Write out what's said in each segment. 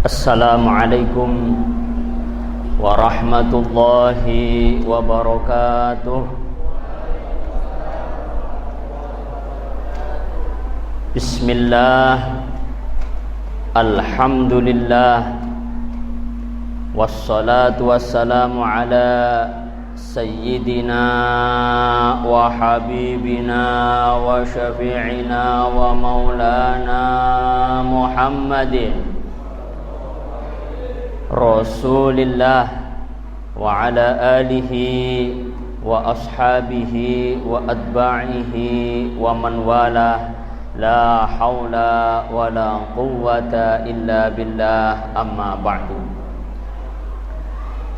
Assalamualaikum warahmatullahi wabarakatuh. Bismillah, alhamdulillah, wassalatu wassalamu ala sayyidina wa habibina wa syafi'ina wa maulana Muhammadin Rasulillah wa ala alihi wa ashabihi wa atba'ihi wa man wala, la hawla wa la quwwata illa billah, amma ba'du.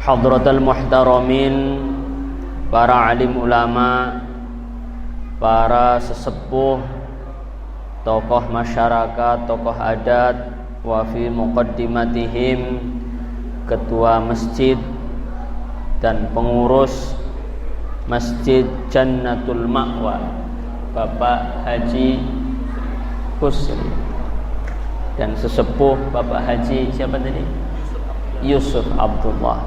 Hadratal muhtaramin, para alim ulama, para sesepuh, tokoh masyarakat, tokoh adat, wa fi muqaddimatihim ketua masjid dan pengurus Masjid Jannatul Ma'wa Bapak Haji Husri, dan sesepuh Bapak Haji siapa tadi? Yusuf Abdullah.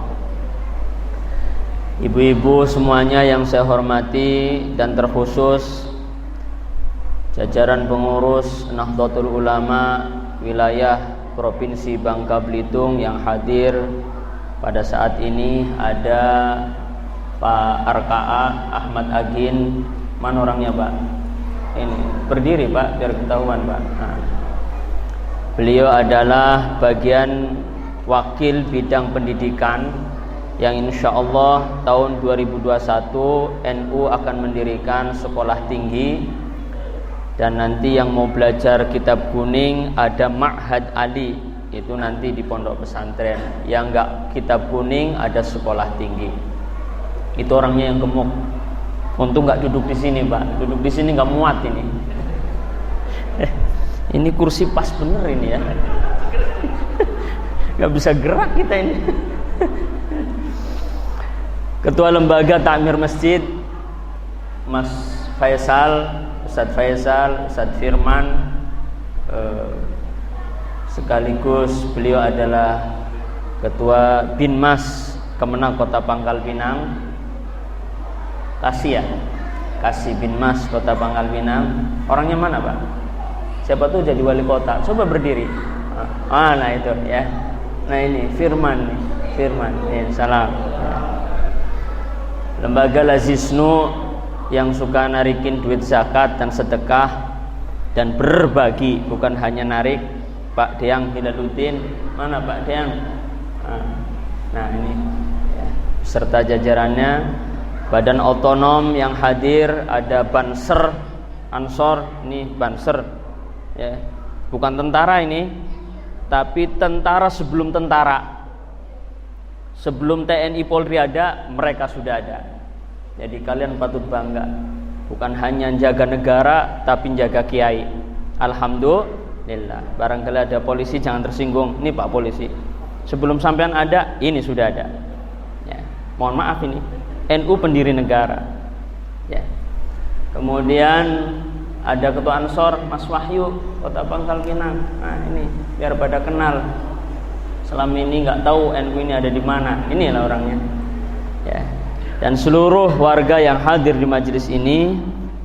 Ibu-ibu semuanya yang saya hormati, dan terkhusus jajaran pengurus Nahdlatul Ulama wilayah Provinsi Bangka Belitung yang hadir pada saat ini. Ada Pak RKA Ahmad Agin. Mana orangnya, Pak? Ini berdiri, Pak, biar ketahuan, Pak. Nah, beliau adalah bagian wakil bidang pendidikan yang insya Allah tahun 2021 NU akan mendirikan sekolah tinggi. Dan nanti yang mau belajar kitab kuning ada Ma'had Ali, itu nanti di pondok pesantren. Yang enggak kitab kuning ada sekolah tinggi. Itu orangnya yang gemuk. Untung enggak duduk di sini, Pak. Duduk di sini enggak muat ini. Ini kursi pas bener ini ya. Enggak bisa gerak kita ini. Ketua Lembaga Takmir Masjid Mas Faisal, Ustadz Faisal, Ustadz Firman, sekaligus beliau adalah Ketua Binmas Kemenang Kota Pangkal Pinang. Kasih ya, Kasih Binmas Kota Pangkal Pinang. Orangnya mana, Pak? Siapa tuh jadi wali kota? Coba berdiri. Nah itu ya. Nah ini Firman nih, Firman. Salam. Lembaga Lazisnu yang suka narikin duit zakat dan sedekah dan berbagi, bukan hanya narik. Pak Deang Hilaluddin, mana Pak Deang? Nah ini ya, serta jajarannya. Badan otonom yang hadir ada Banser Ansor, ini Banser ya, bukan tentara ini, tapi tentara sebelum tentara. Sebelum TNI Polri ada, mereka sudah ada. Jadi kalian patut bangga, bukan hanya jaga negara tapi jaga kiai. Alhamdulillah. Barangkali ada polisi jangan tersinggung. Ini Pak polisi, sebelum sampean ada, ini sudah ada ya. Mohon maaf, ini NU pendiri negara ya. Kemudian ada Ketua Ansor Mas Wahyu Kota Pangkal Pinang. Nah ini biar pada kenal. Selama ini nggak tahu NU ini ada di mana. Inilah orangnya ya. Dan seluruh warga yang hadir di majelis ini,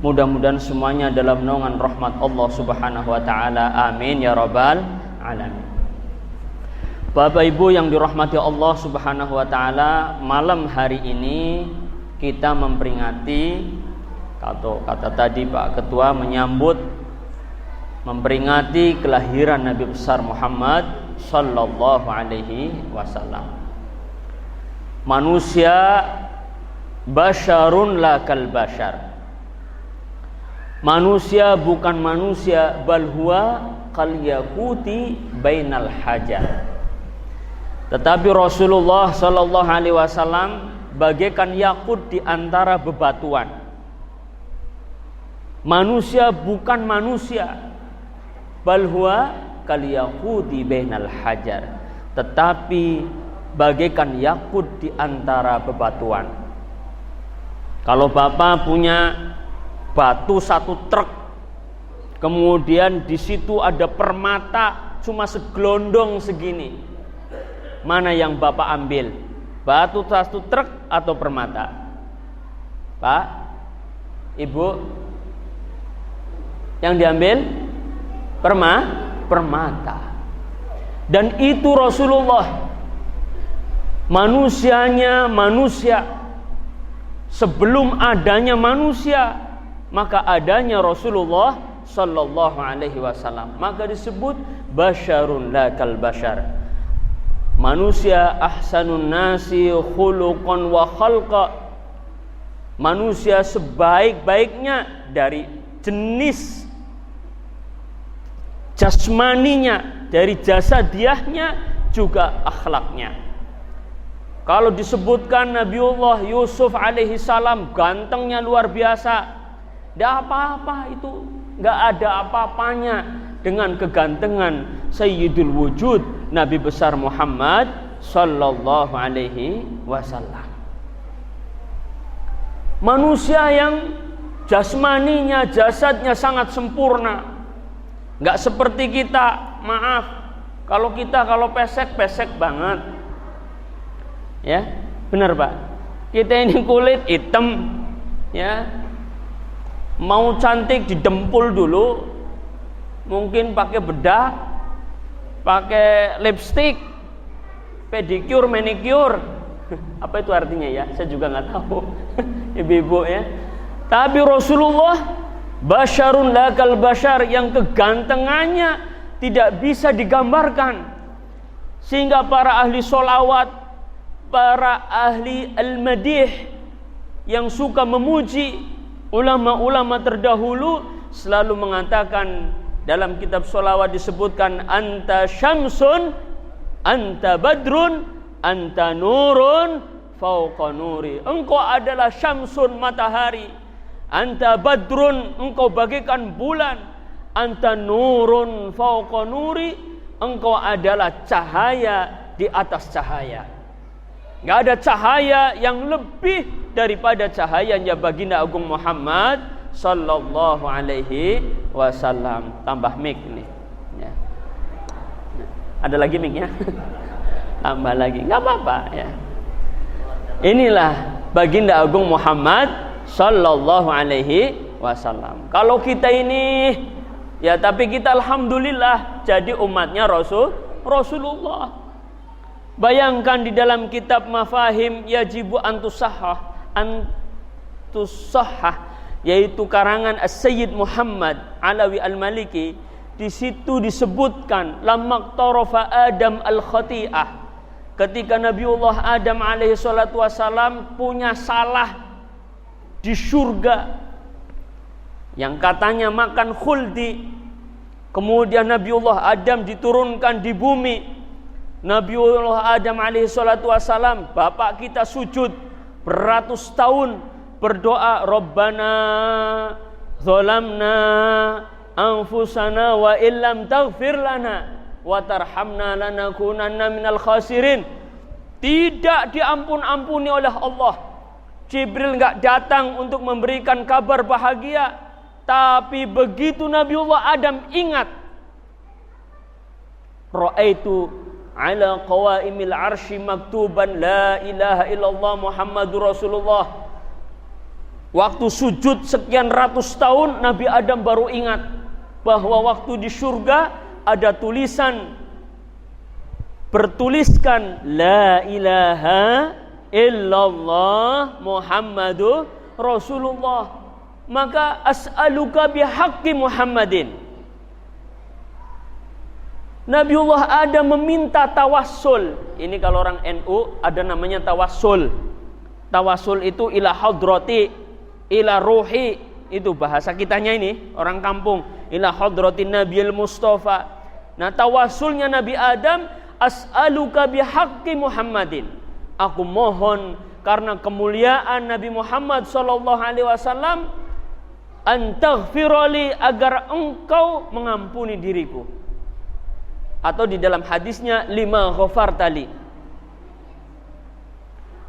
mudah-mudahan semuanya dalam naungan rahmat Allah Subhanahu wa taala. Amin ya rabbal alamin. Bapak Ibu yang dirahmati Allah Subhanahu wa taala, malam hari ini kita memperingati, kata tadi Pak Ketua menyambut, memperingati kelahiran Nabi besar Muhammad sallallahu alaihi wasallam. Manusia basyarun la kal basyar. Manusia bukan manusia, bal huwa kal yaquti bainal hajar. Tetapi Rasulullah sallallahu alaihi wasallam bagaikan yakut di antara bebatuan. Manusia bukan manusia, bal huwa kal yaquti bainal hajar. Tetapi bagaikan yakut di antara bebatuan. Kalau Bapak punya batu 1 truk, kemudian di situ ada permata cuma segelondong segini. Mana yang Bapak ambil? Batu satu truk atau permata? Pak, Ibu, yang diambil permata. Dan itu Rasulullah, manusianya manusia. Sebelum adanya manusia, maka adanya Rasulullah sallallahu alaihi wasallam. Maka disebut basyarun la kal basyar. Manusia ahsanun nasi khuluqan wa khalqa. Manusia sebaik-baiknya dari jenis jasmaninya, dari jasadiahnya, juga akhlaknya. Kalau disebutkan Nabiullah Yusuf alaihi salam gantengnya luar biasa, tidak apa-apa itu, nggak ada apa-apanya dengan kegantengan Sayyidul Wujud Nabi besar Muhammad sallallahu alaihi wasallam. Manusia yang jasmaninya, jasadnya sangat sempurna, nggak seperti kita. Maaf, kalau pesek banget, ya benar Pak. Kita ini kulit hitam, ya mau cantik didempul dulu, mungkin pakai bedak, pakai lipstick, pedicure, manicure. Apa itu artinya ya? Saya juga nggak tahu. Ibu-ibu ya. Tapi Rasulullah basyarun lakal basyar, yang kegantengannya tidak bisa digambarkan. Sehingga para ahli sholawat, para ahli al-madih yang suka memuji ulama-ulama terdahulu selalu mengatakan, dalam kitab sholawat disebutkan, anta syamsun, anta badrun, anta nurun fauqa nuri. Engkau adalah syamsun, matahari. Anta badrun, engkau bagaikan bulan. Anta nurun fauqa nuri, engkau adalah cahaya di atas cahaya. Enggak ada cahaya yang lebih daripada cahayanya baginda agung Muhammad sallallahu alaihi wasallam. Tambah mic nih ya. Ada lagi mic-nya? Tambah lagi, enggak apa-apa ya. Inilah baginda agung Muhammad sallallahu alaihi wasallam. Kalau kita ini ya, tapi kita alhamdulillah jadi umatnya Rasulullah. Bayangkan di dalam kitab Mafahim Yajibu Antusahah, yaitu karangan As-Sayyid Muhammad Alawi Al-Maliki. Di situ disebutkan lamma tarafa Adam al-khati'ah, ketika Nabiullah Adam alaihi salatu wasalam punya salah di surga yang katanya makan khuldi. Kemudian Nabiullah Adam diturunkan di bumi. Nabiullah Adam alaihi salatu wasalam, bapak kita, sujud beratus tahun berdoa, Rabbana zalamna anfusana wa illam taghfir lana wa tarhamna lanakunanna minal khasirin. Tidak diampun-ampuni oleh Allah. Jibril enggak datang untuk memberikan kabar bahagia, tapi begitu Nabiullah Adam ingat, ra'aitu ala qawaimil arsy maktuban la ilaha illallah Muhammadur Rasulullah. Waktu sujud sekian ratus tahun, Nabi Adam baru ingat bahwa waktu di surga ada tulisan bertuliskan la ilaha illallah Muhammadur Rasulullah. Maka as'aluka bihaqqi Muhammadin. Nabiullah Adam meminta tawassul. Ini kalau orang NU ada namanya tawassul. Tawassul itu ila hadrati, ila ruhi. Itu bahasa kitanya ini, orang kampung. Ila hadratin Nabiul Mustafa. Nah, tawassulnya Nabi Adam, as'aluka bihaqqi Muhammadin. Aku mohon karena kemuliaan Nabi Muhammad sallallahu alaihi wasallam, antaghfirali, agar engkau mengampuni diriku. Atau di dalam hadisnya lima ghafartali.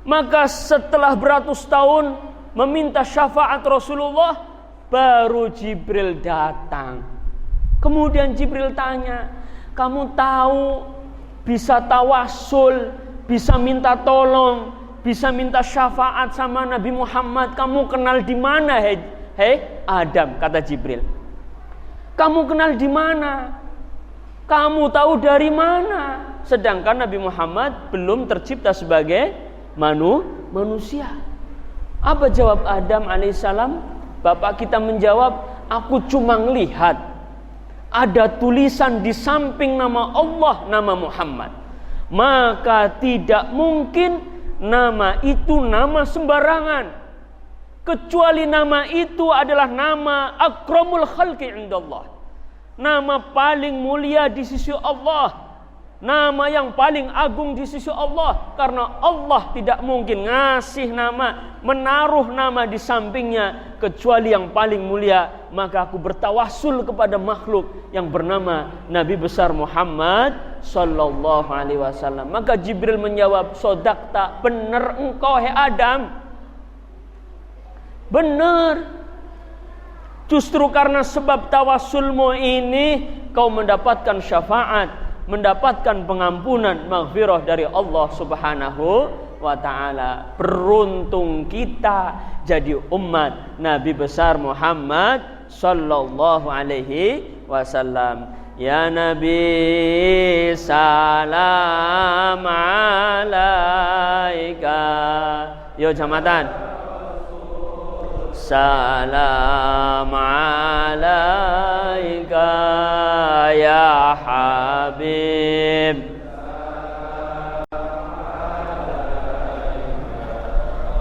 Maka setelah beratus tahun meminta syafaat Rasulullah, baru Jibril datang. Kemudian Jibril tanya, Kamu tahu bisa tawasul, bisa minta tolong, bisa minta syafaat sama Nabi Muhammad. Kamu kenal di mana, hei Adam, kata Jibril. Kamu kenal di mana? Kamu tahu dari mana? Sedangkan Nabi Muhammad belum tercipta sebagai manusia. Apa jawab Adam alaihissalam? Bapak kita menjawab, aku cuma melihat ada tulisan di samping nama Allah, nama Muhammad. Maka tidak mungkin nama itu nama sembarangan, kecuali nama itu adalah nama akramul khalqi indallah, nama paling mulia di sisi Allah, nama yang paling agung di sisi Allah. Karena Allah tidak mungkin ngasih nama, menaruh nama di sampingnya kecuali yang paling mulia. Maka aku bertawassul kepada makhluk yang bernama Nabi besar Muhammad sallallahu alaihi wasallam. Maka Jibril menjawab, sodakta, benar engkau hai Adam, benar. Justru karena sebab tawassulmu ini kau mendapatkan syafaat, mendapatkan pengampunan, maghfirah dari Allah Subhanahu wa ta'ala. Beruntung kita jadi umat Nabi besar Muhammad sallallahu alaihi wasallam. Ya Nabi, salam alaika. Yo jamatan. Salam alaika ya Habib.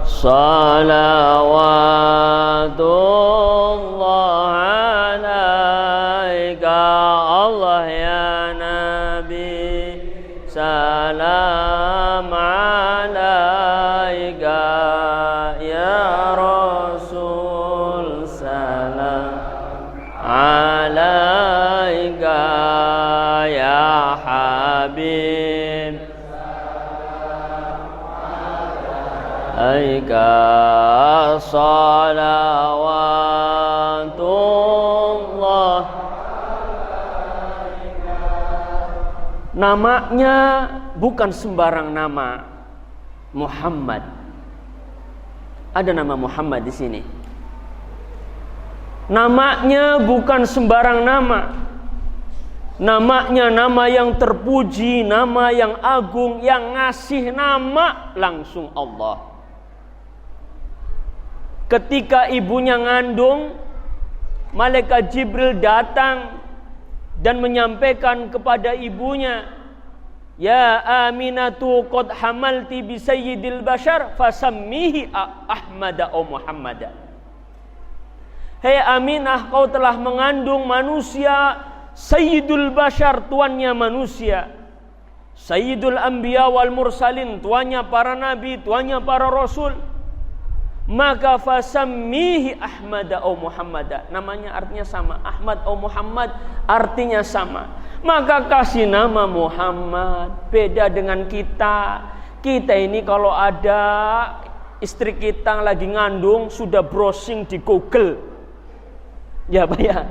Salawatullah alaika Allah ya Nabi. Salam alaika ya Rasul. Salam alaika ya Habib. Aika salawatullah. Namanya bukan sembarang nama, Muhammad. Ada nama Muhammad di sini. Namanya bukan sembarang nama. Namanya nama yang terpuji, nama yang agung, yang ngasih nama langsung Allah. Ketika ibunya ngandung, malaikat Jibril datang dan menyampaikan kepada ibunya, ya Aminatu qad hamalti bi sayyidil bashar fasammihi Ahmada o Muhammada. Hei Aminah, kau telah mengandung manusia, Sayyidul bashar, tuannya manusia, Sayyidul anbiya wal mursalin, tuannya para nabi, tuannya para rasul. Maka fasammihi Ahmada o Muhammada, namanya artinya sama, Ahmad o Muhammad artinya sama. Maka kasih nama Muhammad. Beda dengan kita. Kita ini kalau ada istri kita lagi ngandung, sudah browsing di Google, ya Pak ya,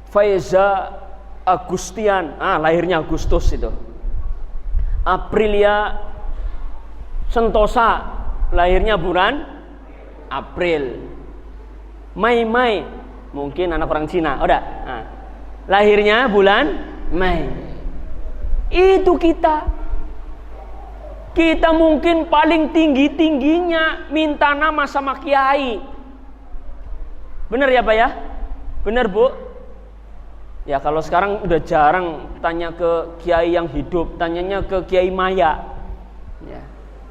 Faiza Agustian, lahirnya Agustus itu. Aprilia Sentosa, lahirnya bulan April. Mai, mungkin anak orang Cina, udah. Lahirnya bulan Mei. Itu kita. Kita mungkin paling tingginya minta nama sama kiai. Benar ya Pak ya? Benar Bu? Ya kalau sekarang udah jarang tanya ke kiai yang hidup, tanyanya ke Kiai Maya. Ya.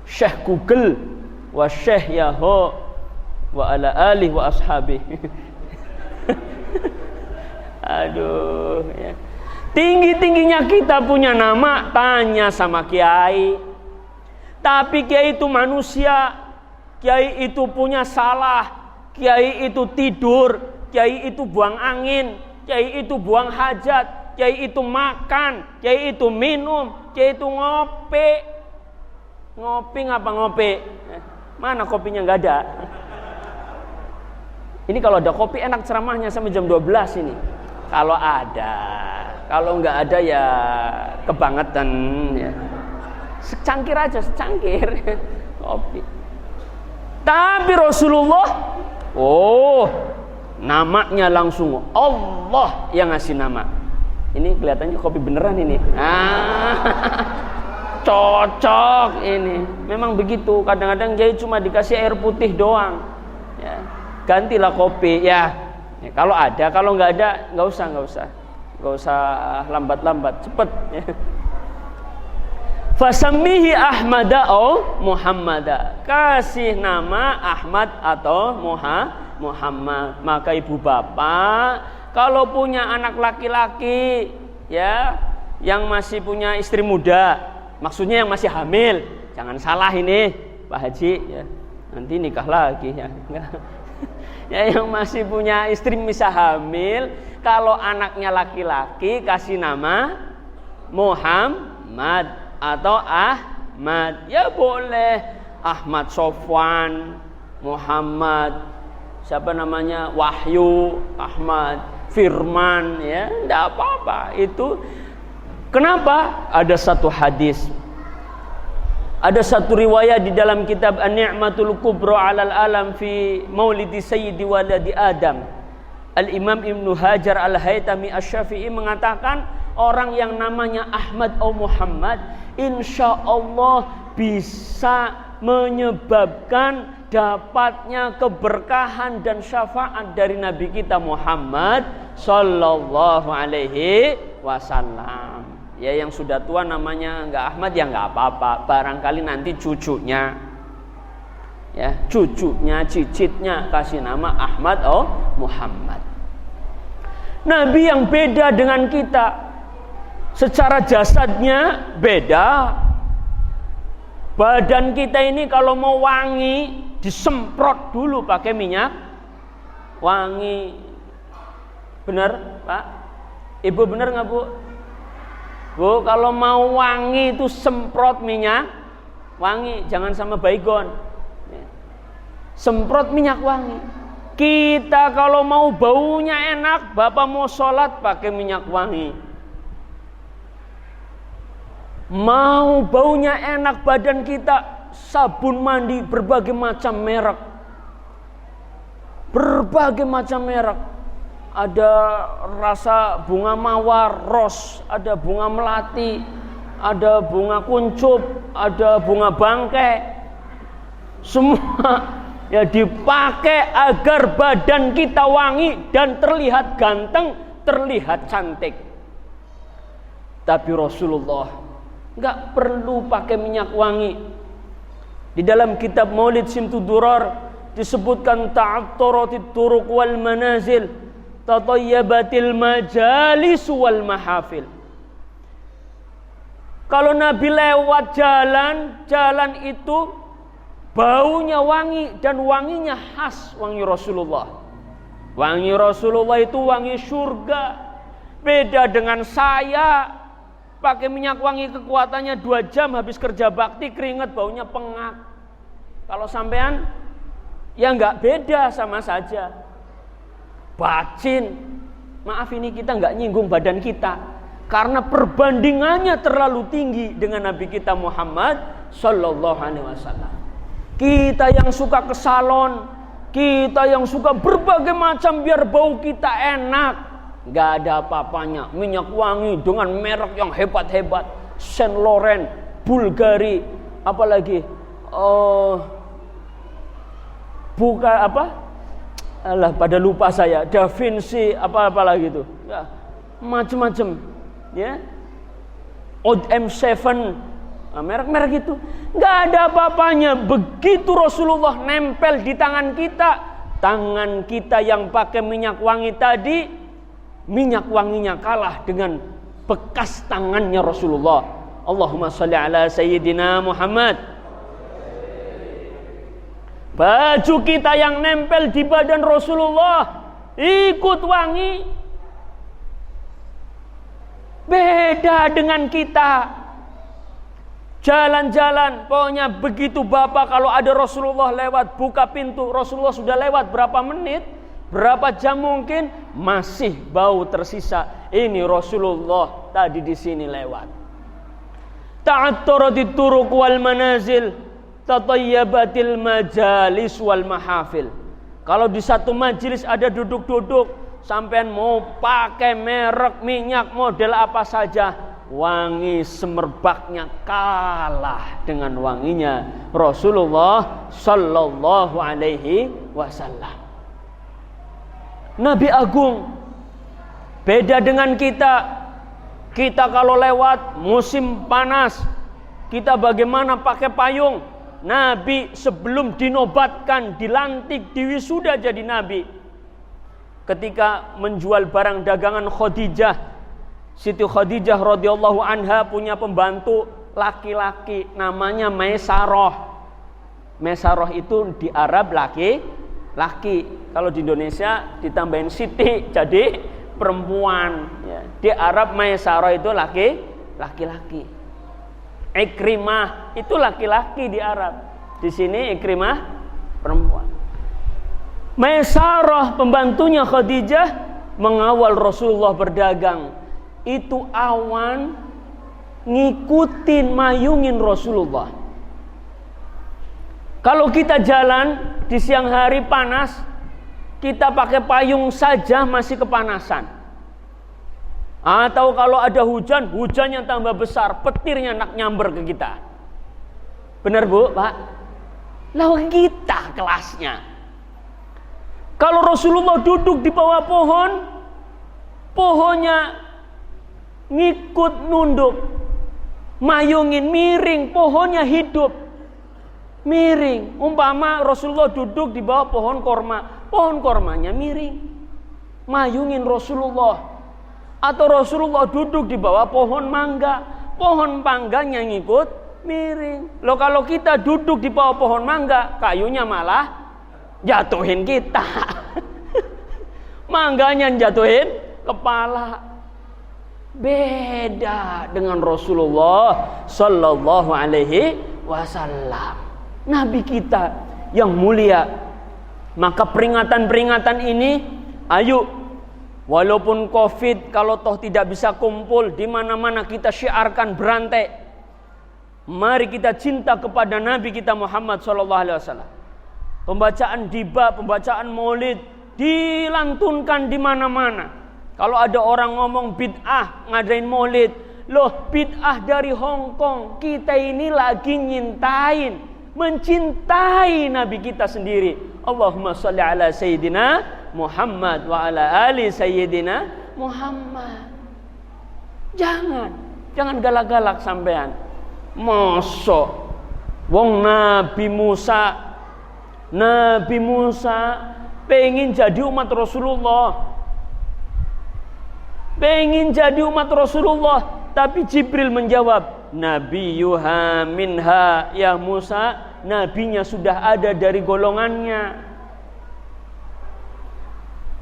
Syekh Google wa Syekh Yaho wa ala alih wa ashabih. Aduh ya. Tinggi-tingginya kita punya nama, tanya sama kiai. Tapi kiai itu manusia. Kiai itu punya salah. Kiai itu tidur. Kiai itu buang angin. Kiai itu buang hajat. Kiai itu makan. Kiai itu minum. Kiai itu ngopi. Ngopi ngapa ngopi? Mana kopinya nggak ada? Ini kalau ada kopi enak ceramahnya sampai jam 12 ini. Kalau ada. Kalau nggak ada ya kebangetan ya. Secangkir aja, secangkir kopi. Tapi Rasulullah, namanya langsung Allah yang ngasih nama. Ini kelihatannya kopi beneran ini. Cocok ini. Memang begitu. Kadang-kadang jadi cuma dikasih air putih doang. Ya. Gantilah kopi ya. Kalau ada, kalau nggak ada nggak usah lambat-lambat, cepet. Ya. Fasammihi Ahmada au Muhammada. Kasih nama Ahmad atau Muhammad. Maka ibu bapak kalau punya anak laki-laki ya, yang masih punya istri muda, maksudnya yang masih hamil, jangan salah ini Pak Haji ya. Nanti nikah lagi ya. Ya, yang masih punya istri bisa hamil, kalau anaknya laki-laki kasih nama Muhammad atau Ahmad, ya boleh. Ahmad Sofwan, Muhammad siapa namanya, Wahyu, Ahmad Firman, ya enggak apa-apa itu. Kenapa? Ada satu hadis, ada satu riwayat di dalam kitab An-Ni'matul Kubra 'alal alam fi Maulidi Sayyidi Waladi Adam. Al-Imam Ibnu Hajar Al-Haytami Asy-Syafi'i mengatakan orang yang namanya Ahmad atau Muhammad insya Allah bisa menyebabkan dapatnya keberkahan dan syafaat dari Nabi kita Muhammad Sallallahu Alaihi Wasallam. Ya, yang sudah tua namanya nggak Ahmad ya nggak apa-apa, barangkali nanti cucunya, ya cucunya, cicitnya kasih nama Ahmad atau Muhammad. Nabi yang beda dengan kita, secara jasadnya beda. Badan kita ini kalau mau wangi disemprot dulu pakai minyak wangi. Benar Pak? Ibu benar nggak Bu? Bu, kalau mau wangi itu semprot minyak wangi, jangan sama baygon. Semprot minyak wangi. Kita kalau mau baunya enak, Bapak mau sholat pakai minyak wangi. Mau baunya enak badan kita, sabun mandi berbagai macam merek. Berbagai macam merek. Ada rasa bunga mawar, ros, ada bunga melati, ada bunga kuncup, ada bunga bangkai. Semua ya dipakai agar badan kita wangi dan terlihat ganteng, terlihat cantik. Tapi Rasulullah nggak perlu pakai minyak wangi. Di dalam kitab Maulid Simtud Durar disebutkan ta'attaratit turuq wal manazil, tatayyabatil majalis wal mahafil. Kalau Nabi lewat jalan itu baunya wangi dan wanginya khas wangi Rasulullah. Wangi Rasulullah itu wangi surga. Beda dengan saya pakai minyak wangi kekuatannya 2 jam habis kerja bakti keringat baunya pengap. Kalau sampean ya nggak beda, sama saja. Bacin. Maaf ini kita nggak nyinggung badan kita karena perbandingannya terlalu tinggi dengan Nabi kita Muhammad Sallallahu Alaihi Wasallam. Kita yang suka ke salon, kita yang suka berbagai macam biar bau kita enak, nggak ada apa-apanya. Minyak wangi dengan merek yang hebat-hebat, Saint Laurent, Bulgari, apalagi pada lupa saya, Da Vinci, apa lagi itu, ya, macam-macam, ya, Oud M7, merek-merek itu, nggak ada apa-apanya. Begitu Rasulullah nempel di tangan kita yang pakai minyak wangi tadi, minyak wanginya kalah dengan bekas tangannya Rasulullah. Allahumma sholli ala Sayyidina Muhammad. Baju kita yang nempel di badan Rasulullah ikut wangi. Beda dengan kita. Jalan-jalan, pokoknya begitu Bapak kalau ada Rasulullah lewat, buka pintu, Rasulullah sudah lewat berapa menit, berapa jam mungkin, masih bau tersisa. Ini Rasulullah tadi di sini lewat. Ta'attaratit turuq wal manazil, tatayyabatil majalis wal mahafil. Kalau di satu majelis ada duduk-duduk, sampean mau pakai merek minyak model apa saja, wangi semerbaknya kalah dengan wanginya Rasulullah sallallahu alaihi wasallam. Nabi agung, beda dengan kita. Kita kalau lewat musim panas, kita bagaimana pakai payung. Nabi sebelum dinobatkan, dilantik, diwisuda jadi nabi, ketika menjual barang dagangan Khadijah, Siti Khadijah radhiyallahu anha punya pembantu laki-laki namanya Maisarah. Maisarah itu di Arab laki. Kalau di Indonesia ditambahin Siti jadi perempuan, ya. Di Arab Maisarah itu laki-laki. Ikrimah itu laki-laki di Arab. Di sini Ikrimah perempuan. Maisarah pembantunya Khadijah mengawal Rasulullah berdagang. Itu awan ngikutin mayungin Rasulullah. Kalau kita jalan di siang hari panas, kita pakai payung saja masih kepanasan. Atau kalau ada hujan, hujannya tambah besar, petirnya nak nyamber ke kita. Benar Bu, Pak? Lalu kita kelasnya. Kalau Rasulullah duduk di bawah pohon, pohonnya ngikut nunduk, mayungin miring, pohonnya hidup miring. Umpama Rasulullah duduk di bawah pohon korma, pohon kormanya miring, mayungin Rasulullah. Atau Rasulullah duduk di bawah pohon mangga, pohon mangganya ngikut miring. Loh kalau kita duduk di bawah pohon mangga, kayunya malah jatuhin kita. Mangganya jatuhin kepala. Beda dengan Rasulullah sallallahu alaihi wasallam, Nabi kita yang mulia. Maka peringatan-peringatan ini, ayo, walaupun Covid, kalau toh tidak bisa kumpul, di mana-mana kita syiarkan berantai. Mari kita cinta kepada Nabi kita Muhammad sallallahu alaihi wasallam. Pembacaan diba, pembacaan maulid dilantunkan di mana-mana. Kalau ada orang ngomong bid'ah ngadain maulid, loh bid'ah dari Hong Kong. Kita ini lagi mencintai Nabi kita sendiri. Allahumma sholli ala sayyidina Muhammad wa ala ali sayyidina Muhammad. Jangan galak-galak sampean. Mosok wong Nabi Musa pengen jadi umat Rasulullah. Tapi Jibril menjawab, Nabi yuha minha ya Musa, nabinya sudah ada dari golongannya.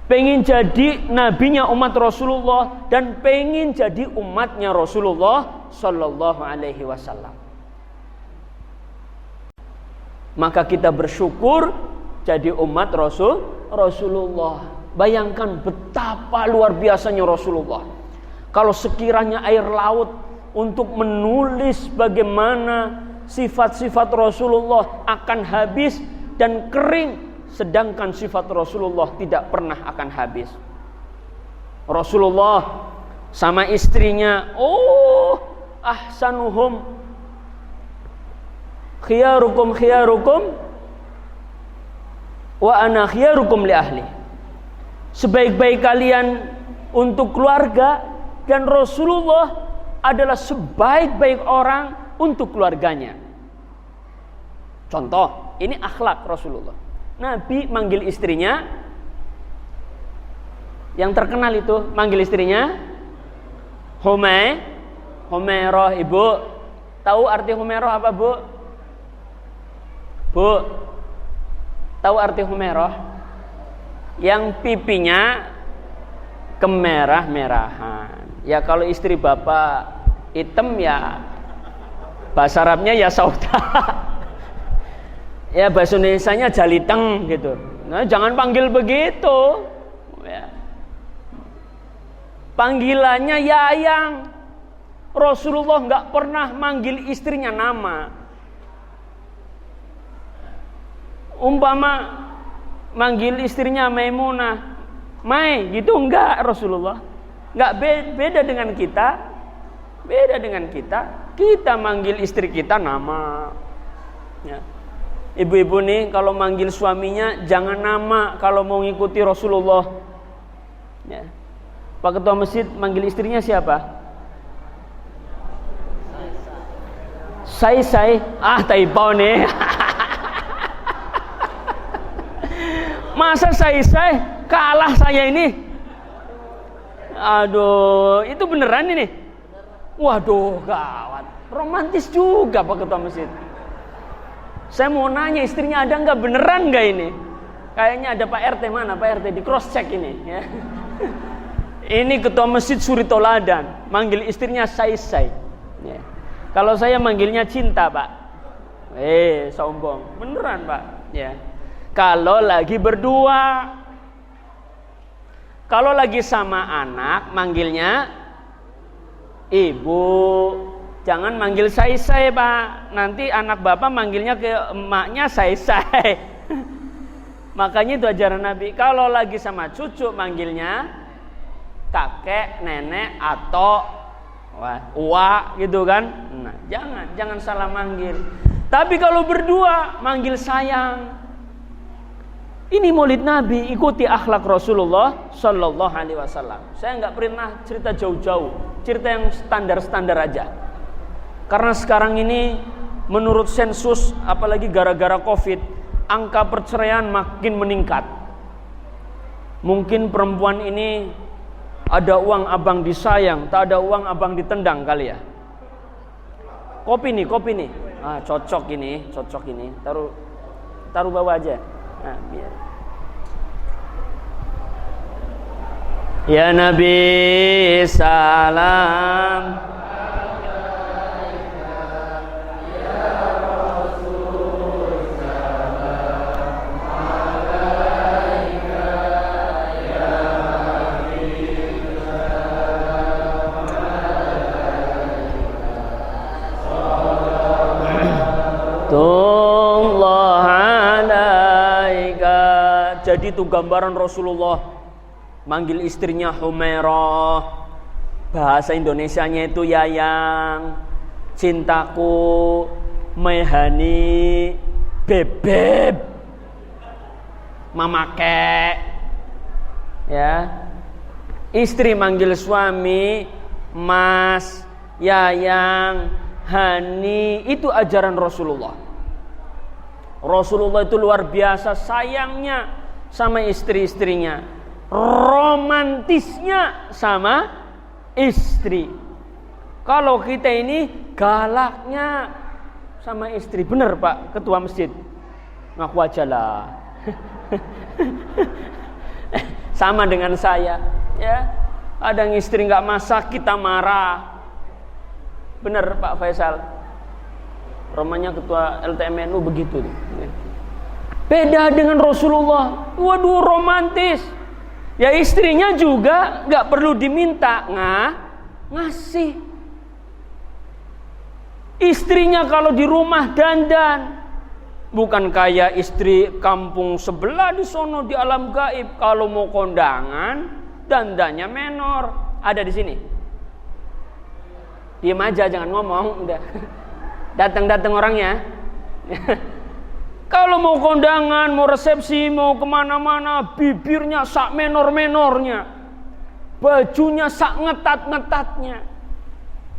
Pengen jadi nabinya umat Rasulullah dan pengen jadi umatnya Rasulullah sallallahu alaihi wasallam. Maka kita bersyukur jadi umat Rasulullah. Bayangkan betapa luar biasanya Rasulullah. Kalau sekiranya air laut untuk menulis bagaimana sifat-sifat Rasulullah akan habis dan kering, sedangkan sifat Rasulullah tidak pernah akan habis. Rasulullah sama istrinya, ahsanuhum khiyarukum wa ana khiyarukum li ahli. Sebaik-baik kalian untuk keluarga, dan Rasulullah adalah sebaik-baik orang untuk keluarganya. Contoh, ini akhlak Rasulullah. Nabi manggil istrinya, yang terkenal itu manggil istrinya Humairah. Ibu tahu arti Humairah apa, Bu? Bu, tahu arti Humairah? Yang pipinya kemerah-merahan. Ya kalau istri bapak hitam ya bahasa Arabnya ya sauda. Ya bahasa Indonesianya jaliteng gitu. Nah, jangan panggil begitu. Ya. Panggilannya yayang. Rasulullah nggak pernah manggil istrinya nama. Umpama manggil istrinya Maimunah, Mai, gitu enggak Rasulullah. Enggak, beda dengan kita. Beda dengan kita. Kita manggil istri kita nama. Ya. Ibu-ibu nih kalau manggil suaminya jangan nama kalau mau ngikuti Rasulullah. Ya. Pak Ketua Masjid manggil istrinya siapa? Say. Taipau nih. Masa say kalah saya ini? Aduh, itu beneran ini? Waduh, gawat. Romantis juga Pak Ketua Masjid. Saya mau nanya istrinya ada nggak, beneran nggak ini? Kayaknya ada Pak RT, mana Pak RT, di cross check ini ya. Ini Ketua Masjid Suri Toladan manggil istrinya say ya. Kalau saya manggilnya cinta Pak. Sombong. Beneran Pak ya. Kalau lagi berdua. Kalau lagi sama anak manggilnya ibu. Jangan manggil say Pak. Nanti anak bapak manggilnya ke emaknya say. Makanya itu ajaran Nabi. Kalau lagi sama cucu manggilnya kakek, nenek, atau uwa gitu kan. Nah, jangan salah manggil. Tapi kalau berdua manggil sayang. Ini Maulid Nabi, ikuti akhlak Rasulullah Sallallahu Alaihi Wasallam. Saya nggak pernah cerita jauh-jauh, cerita yang standar-standar aja. Karena sekarang ini menurut sensus, apalagi gara-gara COVID, angka perceraian makin meningkat. Mungkin perempuan ini ada uang abang disayang, tak ada uang abang ditendang kali ya. Kopi nih. Cocok ini. Taruh bawah aja. Nah, biar. Ya Nabi salam. Jadi itu gambaran Rasulullah manggil istrinya Humairah, bahasa Indonesianya itu yayang, cintaku, Maihani, bebeb, mama kek, ya. Istri manggil suami mas, yayang, hani, itu ajaran Rasulullah. Rasulullah itu luar biasa sayangnya sama istri-istrinya, romantisnya sama istri. Kalau kita ini galaknya sama istri, bener Pak Ketua Masjid? Ngaku aja lah. Sama dengan saya, ya. Ada istri nggak masak kita marah, bener Pak Faisal? Romanya Ketua LTMNU begitu. Beda dengan Rasulullah. Waduh, romantis. Ya istrinya juga nggak perlu diminta, ngasih. Istrinya kalau di rumah dandan, bukan kayak istri kampung sebelah di sono di alam gaib. Kalau mau kondangan, dandannya menor. Ada di sini. Diam aja, jangan ngomong. Udah. Datang orangnya. Kalau mau kondangan, mau resepsi, mau kemana-mana, bibirnya sak menor-menornya, bajunya sak ngetat-ngetatnya,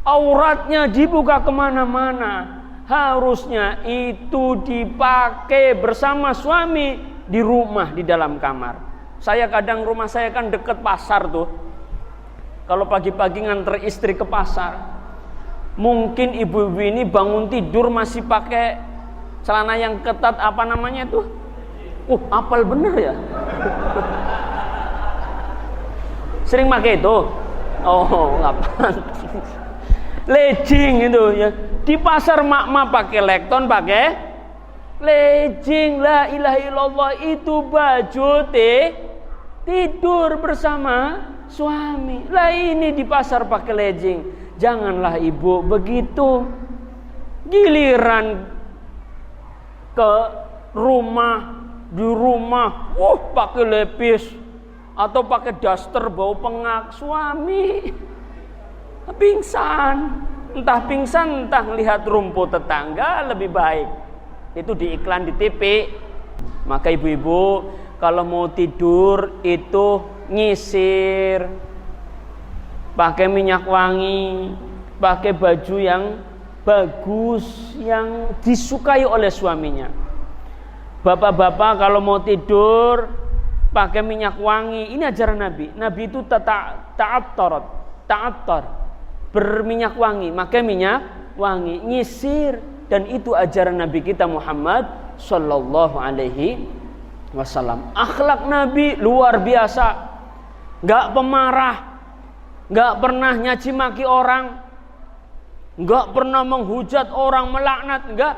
auratnya dibuka kemana-mana. Harusnya itu dipakai bersama suami di rumah, di dalam kamar. Saya kadang rumah saya kan deket pasar tuh. Kalau pagi-pagi nganter istri ke pasar, mungkin ibu-ibu ini bangun tidur masih pakai celana yang ketat, apa namanya itu? Apal bener ya. Sering pakai itu? Nggak pantas. Legging itu ya. Di pasar mak-mak pakai lekton, pakai legging. La ilaha illallah, itu baju tidur bersama Suami. Lah ini di pasar pakai legging. Janganlah ibu begitu. Giliran ke rumah, di rumah, pakai lepis atau pakai daster bau pengak, suami pingsan. Entah pingsan, entah lihat rumput tetangga lebih baik. Itu di iklan di TV. Maka ibu-ibu kalau mau tidur itu nyisir, pakai minyak wangi, pakai baju yang bagus, yang disukai oleh suaminya. Bapak-bapak kalau mau tidur pakai minyak wangi, ini ajaran Nabi. Nabi itu ta'attar, berminyak wangi, pakai minyak wangi, nyisir, dan itu ajaran Nabi kita Muhammad sallallahu alaihi wasallam. Akhlak Nabi luar biasa, nggak pemarah, nggak pernah nyaci maki orang, nggak pernah menghujat orang, melaknat, enggak.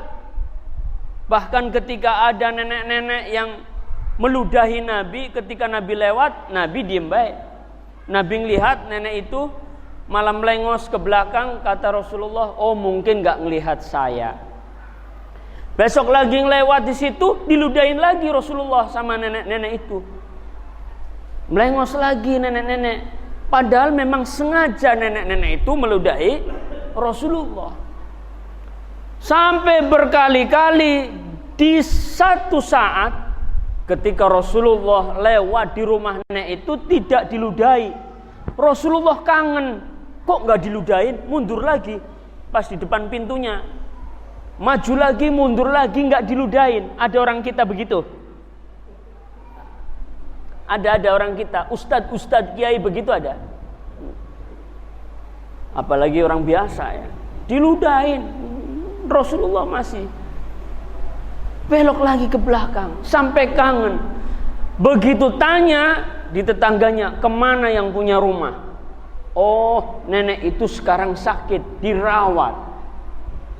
Bahkan ketika ada nenek-nenek yang meludahi Nabi, ketika Nabi lewat, Nabi diem baik. Nabi ngelihat nenek itu malah melengos ke belakang, kata Rasulullah, oh mungkin nggak ngelihat saya. Besok lagi ngelewat di situ, diludahin lagi Rasulullah sama nenek-nenek itu. Melengos lagi nenek-nenek. Padahal memang sengaja nenek-nenek itu meludahi Rasulullah. Sampai berkali-kali di satu saat ketika Rasulullah lewat di rumah nenek itu tidak diludahi. Rasulullah kangen, kok nggak diludahin? Mundur lagi pas di depan pintunya. Maju lagi, mundur lagi, nggak diludahin. Ada orang kita begitu. Ada orang kita, ustadz kiai begitu ada. Apalagi orang biasa ya, diludahin. Rasulullah masih belok lagi ke belakang sampai kangen. Begitu tanya di tetangganya, kemana yang punya rumah? Oh, nenek itu sekarang sakit, dirawat.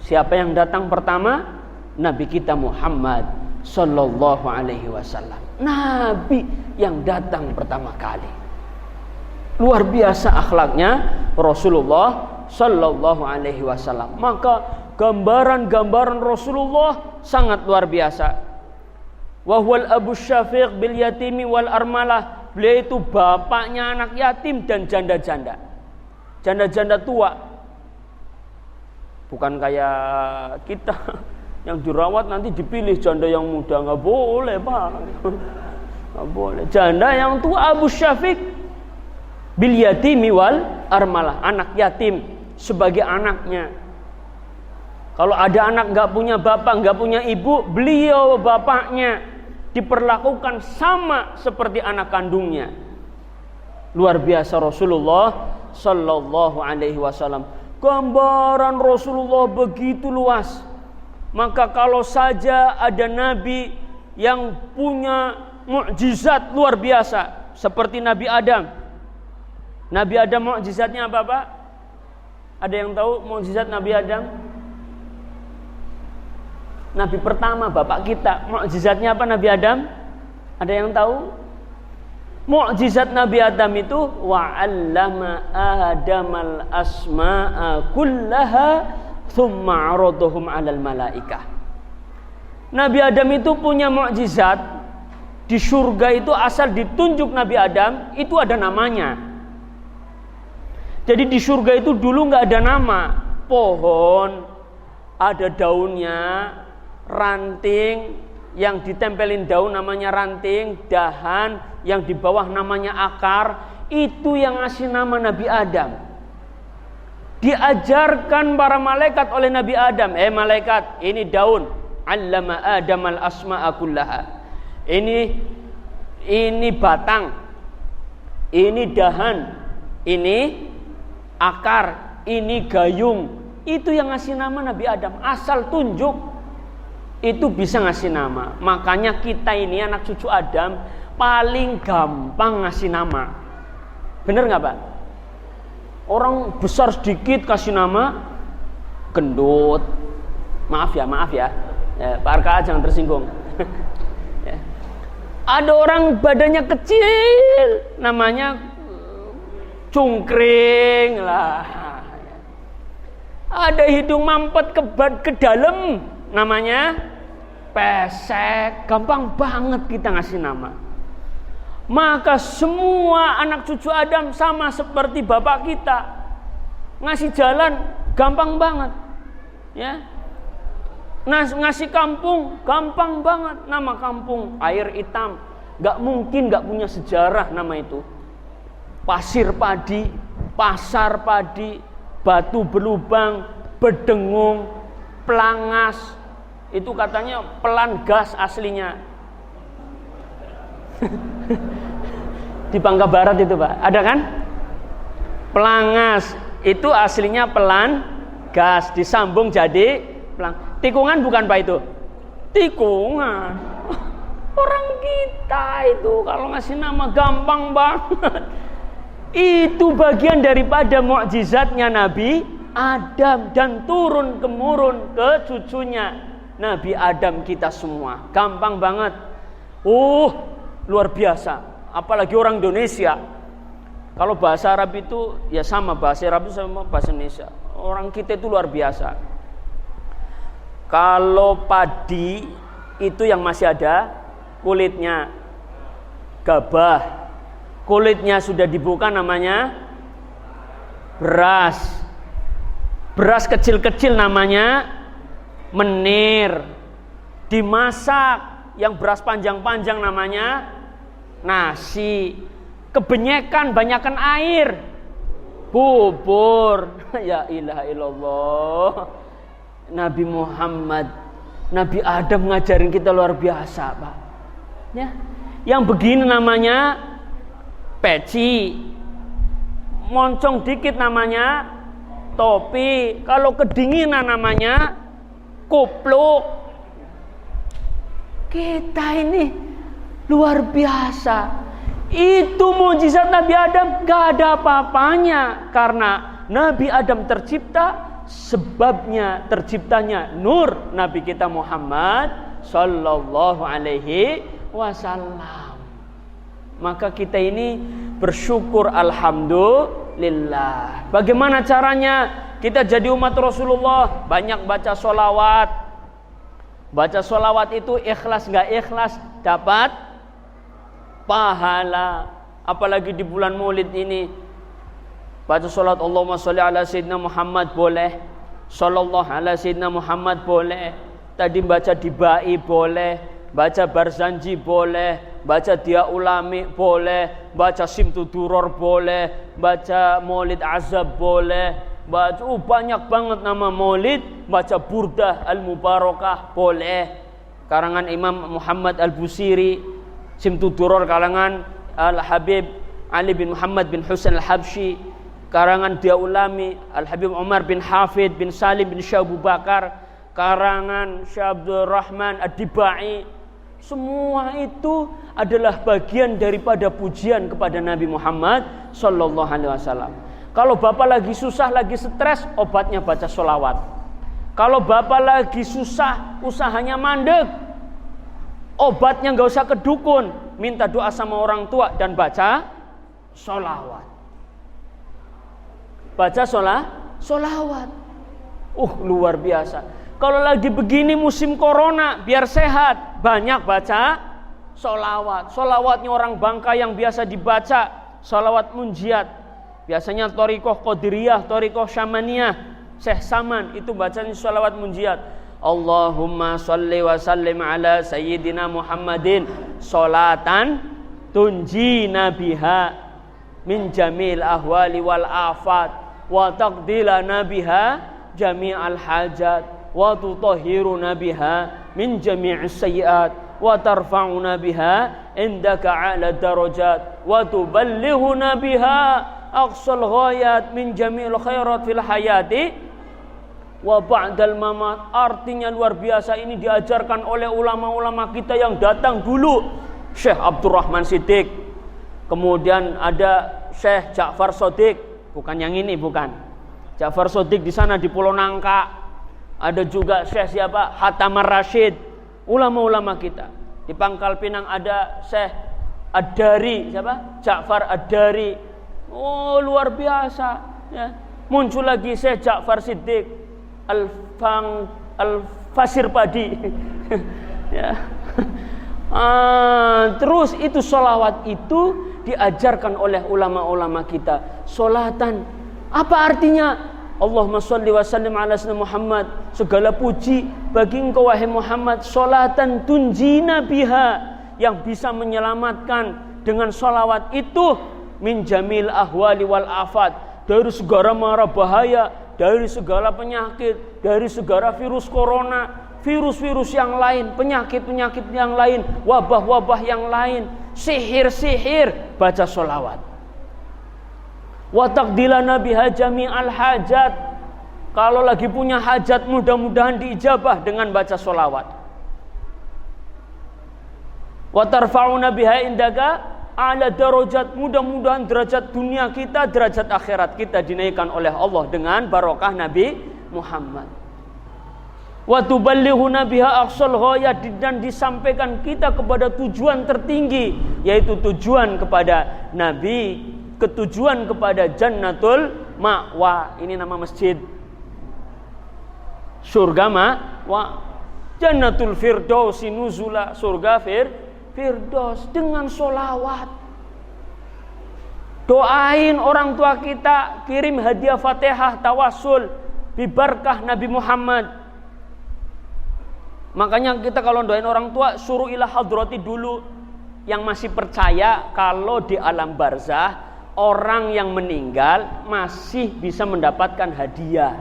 Siapa yang datang pertama? Nabi kita Muhammad sallallahu alaihi wasallam. Nabi yang datang pertama kali. Luar biasa akhlaknya Rasulullah sallallahu alaihi wasallam. Maka gambaran-gambaran Rasulullah sangat luar biasa. Wa huwal abu syafiq bil yatimi wal armalah. Beliau itu bapaknya anak yatim dan janda-janda. Janda-janda tua. Bukan kayak kita yang dirawat nanti dipilih janda yang muda, nggak boleh Pak, nggak boleh. Janda yang tua, Abu Syafiq bil yatimi wal armalah, anak yatim sebagai anaknya. Kalau ada anak nggak punya bapak, nggak punya ibu, beliau bapaknya diperlakukan sama seperti anak kandungnya. Luar biasa Rasulullah sallallahu alaihi wasallam. Gambaran Rasulullah begitu luas. Maka kalau saja ada nabi yang punya mukjizat luar biasa seperti Nabi Adam. Nabi Adam mukjizatnya apa, Pak? Ada yang tahu mukjizat Nabi Adam? Nabi pertama bapak kita, mukjizatnya apa Nabi Adam? Ada yang tahu? Mukjizat Nabi Adam itu wa'allama Adamal asma'a kullaha thumma 'aradahum 'alal malaikah. Nabi Adam itu punya mukjizat. Di surga itu asal ditunjuk Nabi Adam itu ada namanya. Jadi di surga itu dulu nggak ada nama. Pohon, ada daunnya, ranting yang ditempelin daun namanya ranting, dahan yang di bawah namanya akar, itu yang ngasih nama Nabi Adam. Diajarkan para malaikat oleh Nabi Adam, malaikat, ini daun, 'allama Adamal asma'a kullaha. Ini batang, ini dahan, ini akar, ini gayung. Itu yang ngasih nama Nabi Adam. Asal tunjuk itu bisa ngasih nama. Makanya kita ini anak cucu Adam paling gampang ngasih nama. Bener nggak Pak? Orang besar sedikit kasih nama gendut. Maaf ya. Pak Arka jangan tersinggung. Ada orang badannya kecil, namanya cungkring lah. Ada hidung mampet ke dalam, namanya pesek. Gampang banget kita ngasih nama. Maka semua anak cucu Adam sama seperti bapak kita, ngasih jalan gampang banget, ya. Ngasih kampung gampang banget. Nama kampung Air Hitam, gak mungkin gak punya sejarah nama itu. Pasir Padi, Pasar Padi, Batu Berlubang, Bedengung, Pelangas, itu katanya pelan gas aslinya. Di Bangka Barat itu Pak, ada kan? Pelangas itu aslinya pelan gas disambung jadi pelang. Tikungan bukan Pak itu? Tikungan. Orang kita itu kalau ngasih nama gampang banget. Itu bagian daripada mukjizatnya Nabi Adam dan turun temurun ke cucunya Nabi Adam kita semua. Gampang banget. Luar biasa. Apalagi orang Indonesia. Kalau bahasa Arab itu ya sama, bahasa Arab itu sama bahasa Indonesia. Orang kita itu luar biasa. Kalau padi itu yang masih ada kulitnya, gabah, kulitnya sudah dibuka, namanya beras. Beras kecil-kecil namanya menir. Dimasak, yang beras panjang-panjang namanya nasi. Kebanyakan banyakan air, bubur. Ya ilaha illallah. Nabi Muhammad, Nabi Adam ngajarin kita luar biasa Pak, ya. Yang begini namanya peci, moncong dikit namanya topi, kalau kedinginan namanya kupluk. Kita ini luar biasa. Itu mukjizat Nabi Adam, gak ada apa-apanya. Karena Nabi Adam tercipta, sebabnya terciptanya nur Nabi kita Muhammad sallallahu alaihi wasallam. Maka kita ini bersyukur, alhamdulillah. Bagaimana caranya kita jadi umat Rasulullah? Banyak baca sholawat. Baca sholawat itu ikhlas gak ikhlas dapat pahala. Apalagi di bulan Maulid ini, baca sholawat Allahumma sholli ala Sayyidina Muhammad boleh, sallallahu ala Sayyidina Muhammad boleh. Tadi baca dibai boleh, baca barzanji boleh, baca dia ulami boleh, baca simtuduror boleh, baca maulid azab boleh, baca banyak banget nama maulid. Baca burdah al-mubarakah boleh, karangan Imam Muhammad al-Busiri. Simtuduror karangan Al-Habib Ali bin Muhammad bin Husain al-Habsyi. Karangan dia ulami Al-Habib Umar bin Hafid bin Salim bin Syekh Abu Bakar. Karangan Syekh Abdul Rahman Ad-Dibai. Semua itu adalah bagian daripada pujian kepada Nabi Muhammad sallallahu alaihi wasallam. Kalau Bapak lagi susah, lagi stres, obatnya baca sholawat. Kalau Bapak lagi susah, usahanya mandek, obatnya gak usah ke dukun, minta doa sama orang tua dan baca sholawat. Baca sholawat. Luar biasa. Kalau lagi begini musim corona, biar sehat, banyak baca sholawat. Sholawatnya orang Bangka yang biasa dibaca, sholawat munjiat. Biasanya Thariqah Qadiriyah, Thariqah Syamaniyah, Syekh Saman itu bacanya sholawat munjiat. Allahumma sholli wa sallim ala Sayyidina Muhammadin sholatan tunjina biha min jamil ahwali wal afat wa taqdilana biha jami'al hajat wa tutahhiruna biha min jami'is sayyiat wa tarfa'una biha indaka a'la darajat wa tuballighuna biha aqsal ghayat min jami'il khairat fil hayati wa ba'dal mamat. Artinya luar biasa. Ini diajarkan oleh ulama-ulama kita yang datang dulu. Syekh Abdurrahman Siddiq, kemudian ada Syekh Ja'far Shadiq, bukan yang ini, bukan Ja'far Shadiq di sana di Pulau Nangka. Ada juga Syekh siapa? Hatamar Rasyid. Ulama-ulama kita. Di Pangkal Pinang ada Syekh Ad-Dari, siapa? Ja'far Ad-Dari. Oh, luar biasa ya. Muncul lagi Syekh Ja'far Siddiq Al-Fasir Padi ya. Terus itu sholawat itu diajarkan oleh ulama-ulama kita. Sholatan apa artinya? Allahumma sholli wa sallim ala sayyidina Muhammad, segala puji bagi engkau wahai Muhammad, sholatan tunjina biha, yang bisa menyelamatkan dengan sholawat itu min jamil ahwali wal afat, dari segala mara bahaya, dari segala penyakit, dari segala virus corona, virus-virus yang lain, penyakit-penyakit yang lain, wabah-wabah yang lain, sihir-sihir, baca sholawat. Wa taqdilana biha jami'al hajat, kalau lagi punya hajat mudah-mudahan diijabah dengan baca sholawat. Wa tarfa'una biha indaka a'la darajat, mudah-mudahan derajat dunia kita, derajat akhirat kita dinaikkan oleh Allah dengan barokah Nabi Muhammad. Wa tuballighuna biha aqsal ghayat, dan disampaikan kita kepada tujuan tertinggi, yaitu tujuan kepada Nabi, ketujuan kepada Jannatul Ma'wa. Ini nama masjid. Surga Ma'wa. Jannatul Firdausi nuzula, surga Firdaus, dengan sholawat. Doain orang tua kita, kirim hadiah Fatihah tawasul bibarkah Nabi Muhammad. Makanya kita kalau doain orang tua suruh ila hadrati dulu. Yang masih percaya kalau di alam barzah orang yang meninggal masih bisa mendapatkan hadiah.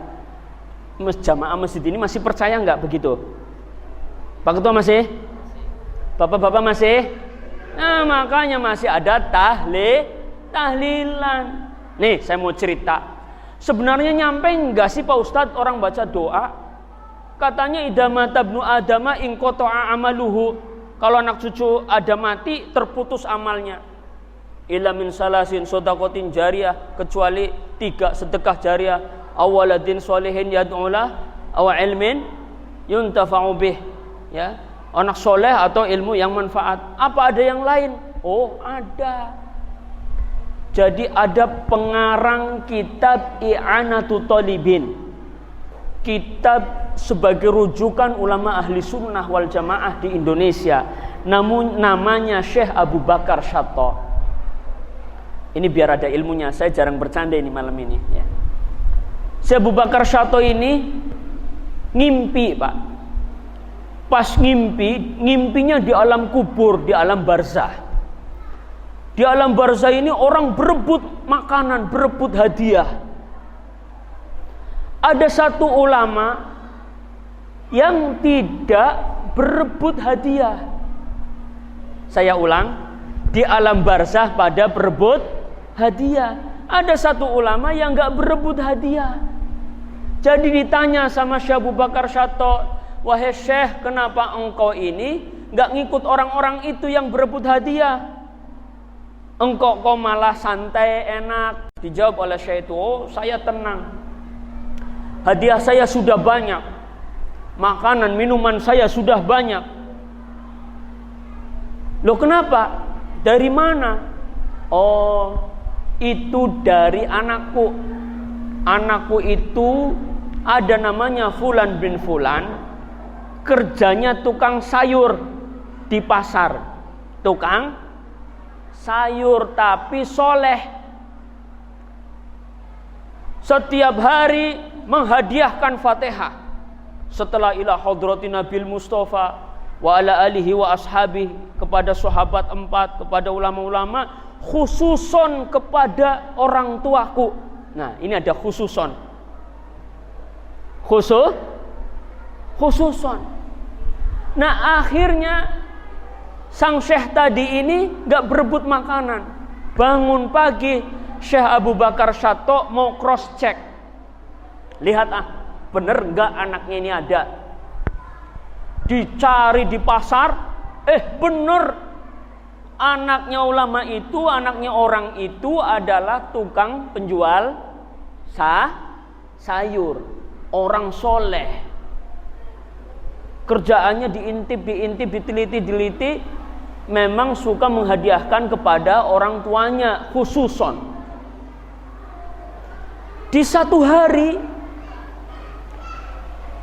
Jamaah masjid ini masih percaya nggak begitu? Pak Ketua masih? Bapak-bapak masih? Nah, makanya masih ada tahlilan. Nih, saya mau cerita. Sebenarnya nyampe nggak sih Pak Ustadz orang baca doa? Katanya idza mata ibnu adama in qata'a amaluhu. Kalau anak cucu ada mati, terputus amalnya. Illa min salasin shadaqatin jariyah, kecuali 3 sedekah jariyah, awaladin sholihin yad'ulah, aw ilmin yuntafa'u bih, ya, anak soleh atau ilmu yang manfaat. Apa ada yang lain? Oh, ada. Jadi ada pengarang kitab I'anatu Talibin, kitab sebagai rujukan ulama ahli sunnah wal jamaah di Indonesia, namun namanya Syekh Abu Bakar Syato. Ini biar ada ilmunya, saya jarang bercanda ini malam ini ya. Syekh Abu Bakar Syato ini ngimpi, Pak. Pas ngimpinya di alam kubur, di alam barzah. Di alam barzah ini orang berebut makanan, berebut hadiah. Ada satu ulama yang tidak berebut hadiah. Saya ulang, di alam barzah pada berebut hadiah. Ada satu ulama yang gak berebut hadiah. Jadi ditanya sama Syekh Abu Bakar Syato, wahai Syekh, kenapa engkau ini gak ngikut orang-orang itu yang berebut hadiah? Engkau kok malah santai, enak. Dijawab oleh Syekh itu, oh saya tenang, hadiah saya sudah banyak, makanan, minuman saya sudah banyak. Loh kenapa? Dari mana? Oh, itu dari anakku. Anakku itu ada namanya Fulan bin Fulan, kerjanya tukang sayur di pasar. Tukang sayur tapi soleh. Setiap hari menghadiahkan Fatihah. Setelah ila hadratin Nabil Mustafa wa ala alihi wa ashabi, kepada sahabat 4, kepada ulama-ulama, khususon kepada orang tuaku. Nah, ini ada khususon. Khususon. Nah, akhirnya sang syekh tadi ini gak berebut makanan. Bangun pagi, Syekh Abu Bakar Syato mau cross check. Lihat bener gak anaknya ini ada. Dicari di pasar, bener, anaknya ulama itu, anaknya orang itu adalah tukang penjual sayur, orang soleh. Kerjaannya diintip, diliti, memang suka menghadiahkan kepada orang tuanya, khususon. Di satu hari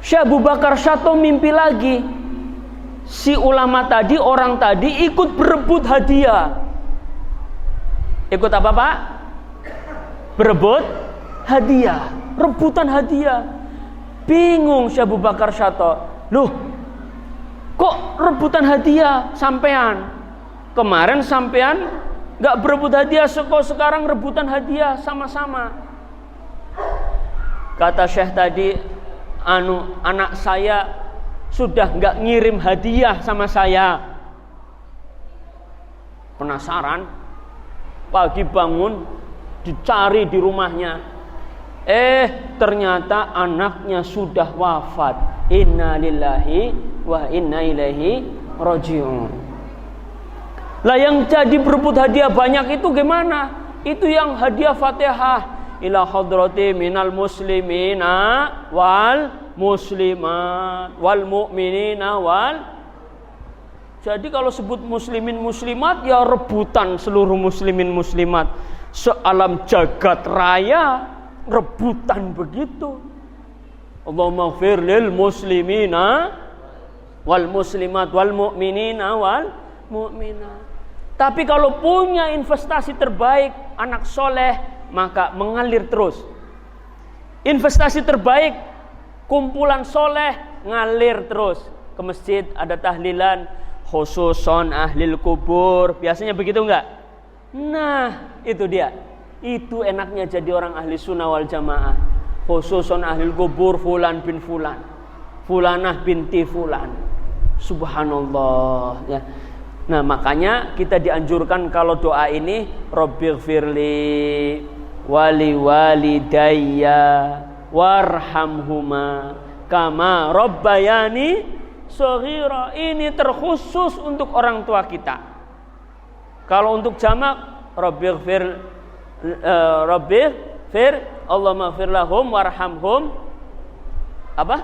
Syekh Abu Bakar Syato mimpi lagi. Si ulama tadi, orang tadi ikut berebut hadiah. Ikut apa Pak? Berebut hadiah, rebutan hadiah. Bingung Syekh Abu Bakar Syato. Loh, kok rebutan hadiah sampean? Kemarin sampean gak berebut hadiah, kok sekarang rebutan hadiah sama-sama? Kata Syekh tadi, anak saya sudah gak ngirim hadiah sama saya. Penasaran, pagi bangun dicari di rumahnya, ternyata anaknya sudah wafat. Inna lillahi wa inna ilaihi raji'un. Lah yang jadi berebut hadiah banyak itu gimana? Itu yang hadiah Fatihah. Ila hadrati minal muslimina wal muslimat wal mu'minina wal. Jadi kalau sebut muslimin muslimat, ya rebutan seluruh muslimin muslimat sealam jagat raya, rebutan begitu. Allahumma ighfir lil muslimina wal muslimat wal mu'minina wal mu'minat. Tapi kalau punya investasi terbaik, anak soleh, maka mengalir terus. Investasi terbaik, kumpulan soleh, ngalir terus. Ke masjid ada tahlilan, khususon ahlil kubur. Biasanya begitu enggak? Nah, itu dia. Itu enaknya jadi orang ahli sunnah wal jamaah. Khususon ahlil kubur, fulan bin fulan, fulanah binti fulan. Subhanallah ya. Nah, makanya kita dianjurkan kalau doa ini, Rabbighfirli wali walidayya warhamhuma kama rabbayani shaghira. Ini terkhusus untuk orang tua kita. Kalau untuk jamak, Rabbighfir Allahumma ighfir lahum warhamhum apa?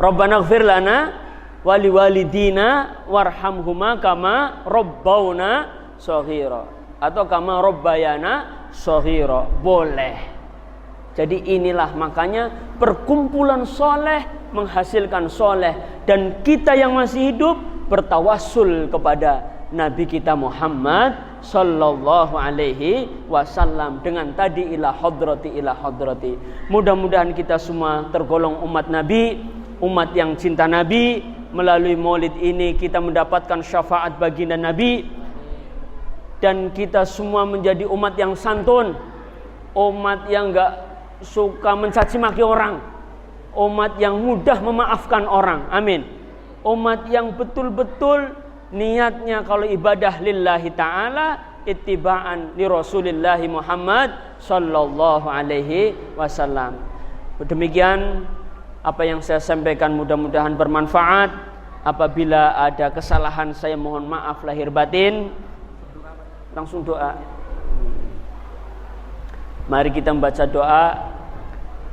Rabbana ighfir lana wali walidina warhamhuma kama rabbauna shaghira atau kama rabbayana shaghira. Boleh. Jadi inilah makanya perkumpulan soleh menghasilkan soleh, dan kita yang masih hidup bertawassul kepada Nabi kita Muhammad sallallahu alaihi wasallam dengan tadi ila hadrati. Mudah-mudahan kita semua tergolong umat Nabi, umat yang cinta Nabi. Melalui maulid ini kita mendapatkan syafaat baginda Nabi, dan kita semua menjadi umat yang santun, umat yang gak suka mencaci maki orang, umat yang mudah memaafkan orang. Amin. Umat yang betul-betul niatnya kalau ibadah lillahi ta'ala, ittiba'an li Rasulillahi Muhammad sallallahu alaihi wasallam. Demikian apa yang saya sampaikan, mudah-mudahan bermanfaat. Apabila ada kesalahan saya mohon maaf lahir batin. Langsung doa. Mari kita membaca doa.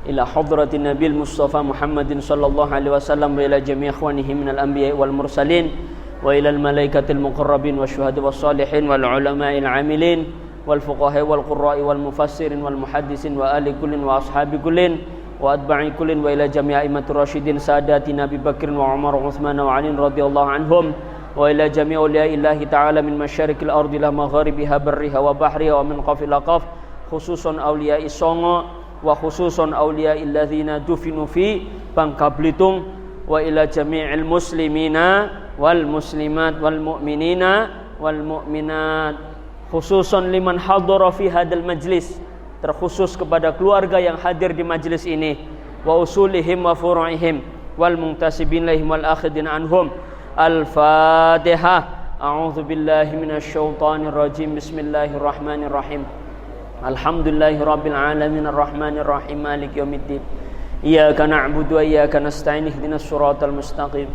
Ila hadratin Nabil Mustafa Muhammadin sallallahu alaihi wasallam wa ila jami' ikhwanihi minal anbiya wal mursalin wa ila al malaikatil muqarrabin wasyuhada was salihin wal ulama'il amilin wal fuqaha wal qurra'i wal mufassirin wal muhaddisin wa ali kullin wa ashabi kullin wa atba'i kullin wa ila jami'i a'immatir rasyidin sadati Nabi Bakr wa Umar wa Utsman wa Ali radhiyallahu anhum wa ila jami'i awliya'illahi ta'ala min masyarikil ardi la magharibiha barriha wa bahriha wa min qafil aqaf, khususan awliya'i Songo wa khususan awliya'il ladzina dufinu fi Bangka Belitung wa ila jami'il muslimina wal muslimat wal mu'minina wal mu'minat, khususan liman hadara fi hadal majlis, terkhusus kepada keluarga yang hadir di majlis ini, wa usulihim wa furu'ihim wal muntasibin lahum wal akhidin anhum. Al-Fatihah. A'udzu billahi minasyaitonir rajim. Bismillahirrahmanirrahim. Alhamdulillahirabbil alamin arrahmanir rahim maliki yaumiddin. Iyyaka na'budu wa iyyaka nasta'in ihdinas siratal mustaqim.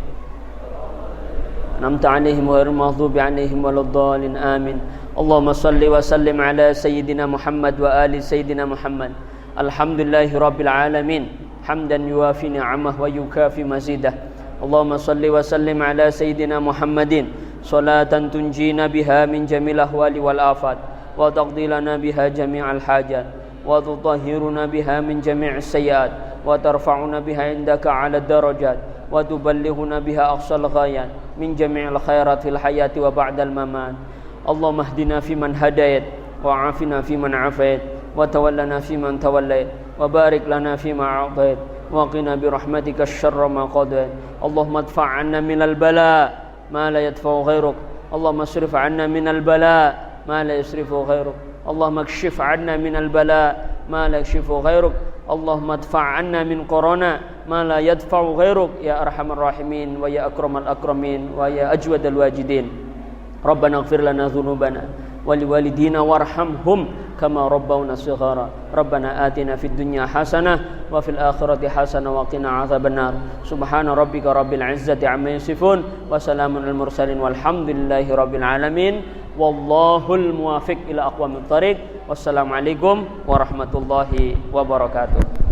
An'amta 'alaihim ghairil maghdubi 'alaihim waladdallin. Amin. Allahumma salli wa sallim ala sayyidina Muhammad wa ali sayyidina Muhammad. Alhamdulillahi rabbil alamin, hamdan yuwafi ni'amah wa yukafi mazidah. Allahumma salli wa sallim ala sayyidina Muhammadin salatan tunjina biha min jamil ahwali wal afat وتقضي لنا بها جميع الحاجات وتطهرنا بها من جميع السيئات وترفعنا بها عندك على الدرجات وتبلغنا بها أقصى الغايات من جميع الخيرات في الحياة وبعد الممات. اللهم اهدنا فيمن هديت وعافنا فيمن عافيت وتولنا فيمن توليت وبارك لنا فيما أعطيت وقنا برحمتك الشر ما قضيت. اللهم ادفع عنا من البلاء ما لا يدفع غيرك. اللهم اصرف عنا من البلاء ما لا يصرفه غيرك. اللهم اكشف عنا من البلاء ما لا يكشفه غيرك. اللهم ادفع عنا من كورونا ما لا يدفع غيرك يا أرحم الراحمين ويا أكرم الأكرمين ويا أجود الواجدين. ربنا اغفر لنا ذنوبنا ولوالدينا وارحمهم كما ربونا صغارا. ربنا آتنا في الدنيا حسنة وفي الآخرة حسنة وقنا عذاب النار. سبحان ربك رب العزة عما يصفون وسلام على المرسلين والحمد لله رب العالمين والله الموافق إلى أقوم الطريق. والسلام عليكم ورحمة الله وبركاته.